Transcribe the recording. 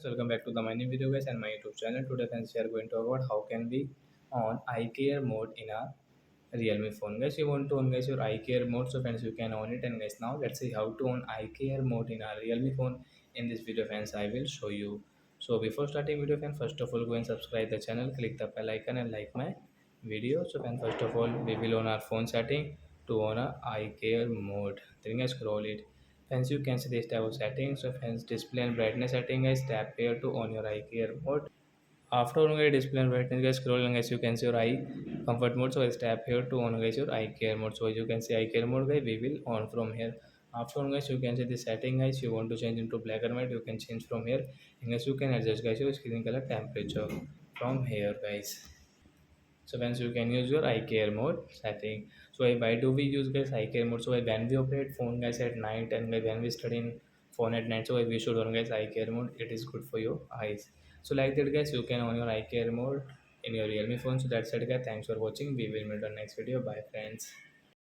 Welcome back to the my new video guys and my YouTube channel. Today friends we are going to talk about how can we on eye care mode in a Realme phone. Guys, you want to on guys your eye care mode, so friends you can on it. And guys, now let's see how to on eye care mode in a Realme phone. In this video friends I will show you. So before starting video friends, first of all go and subscribe the channel, click the bell icon and like my video. So friends, first of all we will on our phone setting to on a eye care mode. Then guys scroll it. Friends, you can see this type of settings. So friends, display and brightness setting guys, tap here to on your eye care mode. After on guys display and brightness guys, scroll and guys you can see your eye comfort mode. So guys tap here to on guys your eye care mode. So as you can see eye care mode guys, we will on from here. After on guys you can see the setting guys, you want to change into black and white, you can change from here. And guys you can adjust guys your screen color temperature from here guys. So once you can use your eye care mode setting. So why do we use guys eye care mode? So when we operate phone guys at night and when we study in phone at night, so we should on guys eye care mode. It is good for your eyes. So like that guys, you can on your eye care mode in your Realme phone. So that's it guys. Thanks for watching. We will meet on next video. Bye friends.